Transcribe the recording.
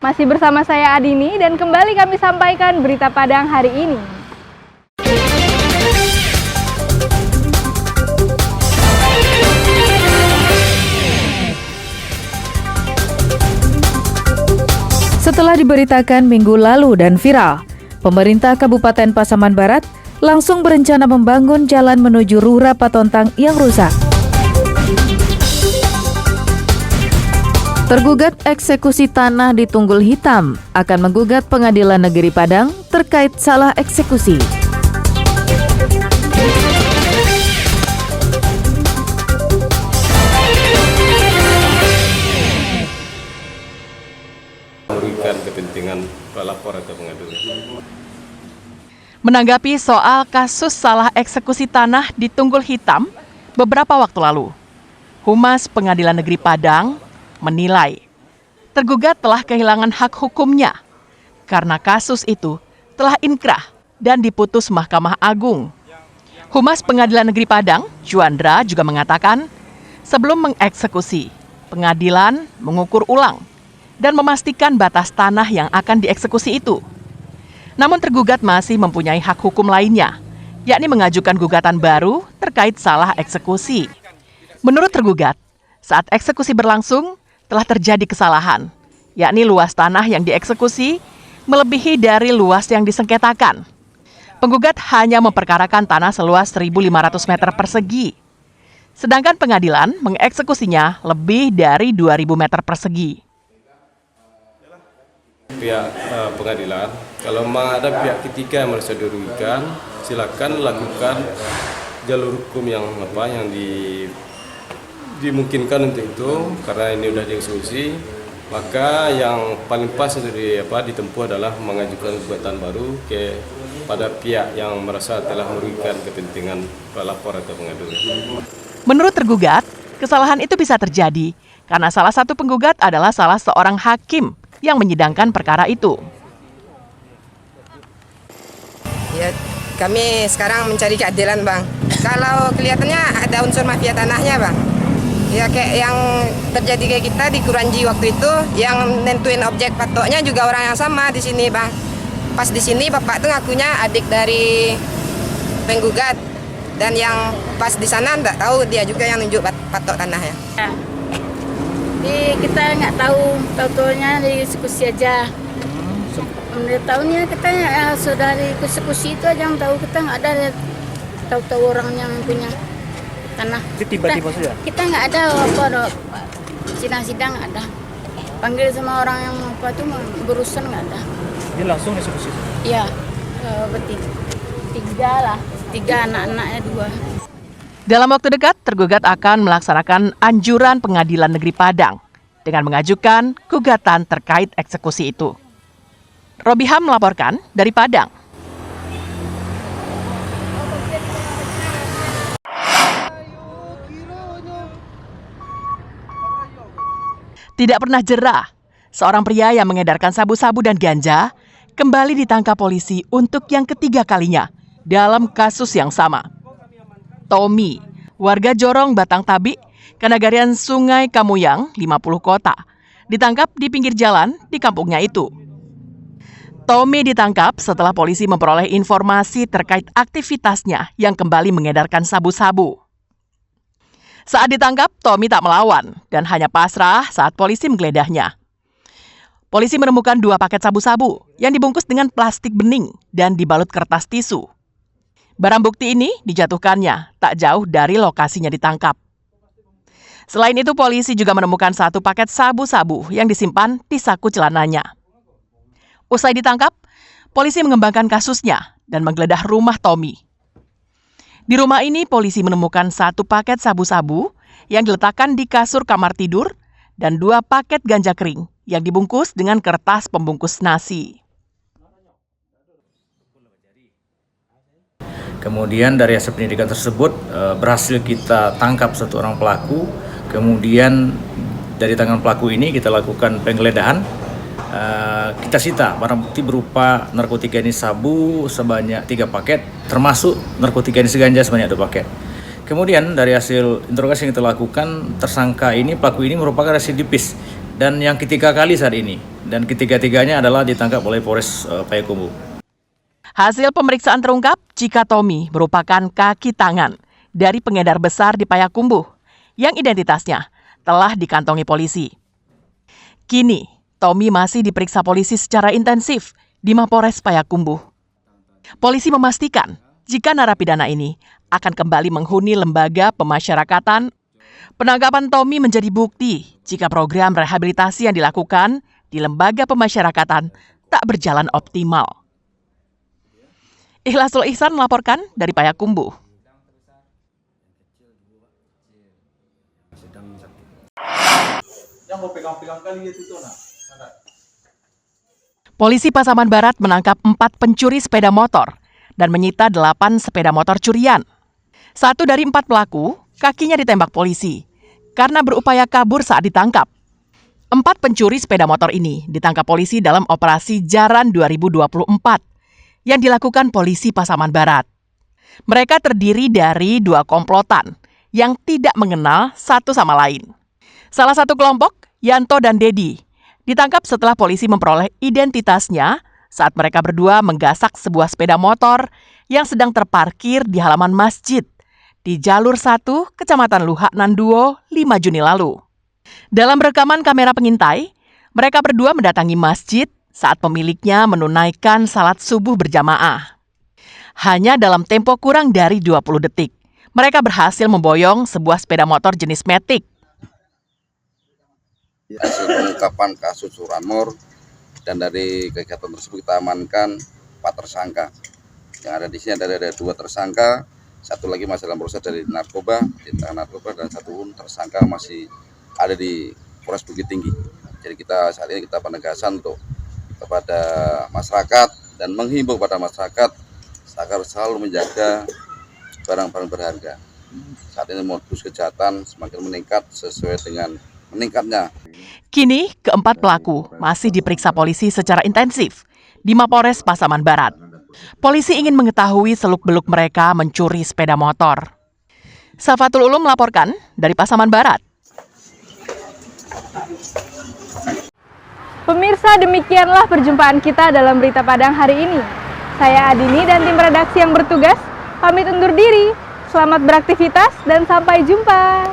Masih bersama saya Adini dan kembali kami sampaikan berita Padang hari ini. Setelah diberitakan minggu lalu dan viral, pemerintah Kabupaten Pasaman Barat langsung berencana membangun jalan menuju Rura Patontang yang rusak. Tergugat eksekusi tanah di Tunggul Hitam akan menggugat Pengadilan Negeri Padang terkait salah eksekusi. Merugikan kepentingan pelapor atau pengadu. Menanggapi soal kasus salah eksekusi tanah di Tunggul Hitam beberapa waktu lalu, Humas Pengadilan Negeri Padang menilai tergugat telah kehilangan hak hukumnya karena kasus itu telah inkrah dan diputus Mahkamah Agung. Humas Pengadilan Negeri Padang, Juandra, juga mengatakan sebelum mengeksekusi, pengadilan mengukur ulang dan memastikan batas tanah yang akan dieksekusi itu. Namun tergugat masih mempunyai hak hukum lainnya, yakni mengajukan gugatan baru terkait salah eksekusi. Menurut tergugat, saat eksekusi berlangsung, telah terjadi kesalahan, yakni luas tanah yang dieksekusi melebihi dari luas yang disengketakan. Penggugat hanya memperkarakan tanah seluas 1.500 meter persegi, sedangkan pengadilan mengeksekusinya lebih dari 2.000 meter persegi. Pihak pengadilan, kalau memang ada pihak ketiga yang merasa dirugikan, silakan lakukan jalur hukum yang dimungkinkan untuk itu, karena ini sudah dieksekusi. Maka yang paling pas untuk ditempuh adalah mengajukan gugatan baru pada pihak yang merasa telah merugikan kepentingan pelapor atau pengadu. Menurut tergugat, kesalahan itu bisa terjadi karena salah satu penggugat adalah salah seorang hakim yang menyidangkan perkara itu. Ya, kami sekarang mencari keadilan, Bang. Kalau kelihatannya ada unsur mafia tanahnya, Bang. Ya kayak yang terjadi kayak kita di Kuranji waktu itu, yang nentuin objek patoknya juga orang yang sama di sini, Bang. Pas di sini bapak tuh ngakunya adik dari penggugat, dan yang pas di sana enggak tahu, dia juga yang nunjuk patok tanahnya. Kita nggak tahu-tahunya dari eksekusi aja. Tahunnya kita sudah di eksekusi itu aja yang tahu, kita nggak ada tahu orang yang punya tanah. Tiba-tiba saja? Kita nggak ada sidang-sidang nggak ada. Panggil sama orang yang itu berurusan nggak ada. Ini langsung eksekusi? Iya, tiga anak-anaknya 2. Dalam waktu dekat, tergugat akan melaksanakan anjuran Pengadilan Negeri Padang dengan mengajukan gugatan terkait eksekusi itu. Robiham melaporkan dari Padang. Tidak pernah jerah, seorang pria yang mengedarkan sabu-sabu dan ganja kembali ditangkap polisi untuk yang ketiga kalinya dalam kasus yang sama. Tommy, warga Jorong Batang Tabi, Kanagarian Sungai Kamuyang, 50 kota, ditangkap di pinggir jalan di kampungnya itu. Tommy ditangkap setelah polisi memperoleh informasi terkait aktivitasnya yang kembali mengedarkan sabu-sabu. Saat ditangkap, Tommy tak melawan dan hanya pasrah saat polisi menggeledah. Polisi menemukan 2 paket sabu-sabu yang dibungkus dengan plastik bening dan dibalut kertas tisu. Barang bukti ini dijatuhkannya tak jauh dari lokasinya ditangkap. Selain itu, polisi juga menemukan 1 paket sabu-sabu yang disimpan di saku celananya. Usai ditangkap, polisi mengembangkan kasusnya dan menggeledah rumah Tommy. Di rumah ini, polisi menemukan 1 paket sabu-sabu yang diletakkan di kasur kamar tidur dan 2 paket ganja kering yang dibungkus dengan kertas pembungkus nasi. Kemudian dari hasil penyidikan tersebut berhasil kita tangkap 1 orang pelaku. Kemudian dari tangan pelaku ini kita lakukan penggeledahan. Kita sita barang bukti berupa narkotika jenis sabu sebanyak 3 paket, termasuk narkotika jenis ganja sebanyak 2 paket. Kemudian dari hasil interogasi yang kita lakukan, tersangka ini, pelaku ini merupakan residivis dan yang ketiga kali saat ini. dan ketiga-tiganya adalah ditangkap oleh Polres Payakumbuh. Hasil pemeriksaan terungkap jika Tommy merupakan kaki tangan dari pengedar besar di Payakumbuh yang identitasnya telah dikantongi polisi. Kini, Tommy masih diperiksa polisi secara intensif di Mapolres Payakumbuh. Polisi memastikan jika narapidana ini akan kembali menghuni lembaga pemasyarakatan. Penangkapan Tommy menjadi bukti jika program rehabilitasi yang dilakukan di lembaga pemasyarakatan tak berjalan optimal. Ikhlasul Ihsan melaporkan dari Payakumbuh. Polisi Pasaman Barat menangkap 4 pencuri sepeda motor dan menyita 8 sepeda motor curian. 1 dari 4 pelaku kakinya ditembak polisi karena berupaya kabur saat ditangkap. 4 pencuri sepeda motor ini ditangkap polisi dalam operasi Jaran 2024 yang dilakukan polisi Pasaman Barat. Mereka terdiri dari 2 komplotan yang tidak mengenal satu sama lain. Salah satu kelompok, Yanto dan Dedi, ditangkap setelah polisi memperoleh identitasnya saat mereka berdua menggasak sebuah sepeda motor yang sedang terparkir di halaman masjid di Jalur 1, Kecamatan Luhaknan Duo, 5 Juni lalu. Dalam rekaman kamera pengintai, mereka berdua mendatangi masjid saat pemiliknya menunaikan salat subuh berjamaah. Hanya dalam tempo kurang dari 20 detik, mereka berhasil memboyong sebuah sepeda motor jenis Matic. Hasil pengungkapan kasus curanmor dan dari kegiatan tersebut kita amankan 4 tersangka. Yang ada di sini ada 2 tersangka, 1 lagi masih dalam proses dari narkoba, dan 1 tersangka masih ada di Polres Bukit Tinggi. Jadi kita saat ini kita penegasan untuk kepada masyarakat dan menghimbau kepada masyarakat agar selalu menjaga barang-barang berharga. Saat ini modus kejahatan semakin meningkat sesuai dengan meningkatnya. Kini, keempat pelaku masih diperiksa polisi secara intensif di Mapolres Pasaman Barat. Polisi ingin mengetahui seluk-beluk mereka mencuri sepeda motor. Safatul Ulum melaporkan dari Pasaman Barat. Pemirsa, demikianlah perjumpaan kita dalam Berita Padang hari ini. Saya Adini dan tim redaksi yang bertugas pamit undur diri. Selamat beraktivitas dan sampai jumpa.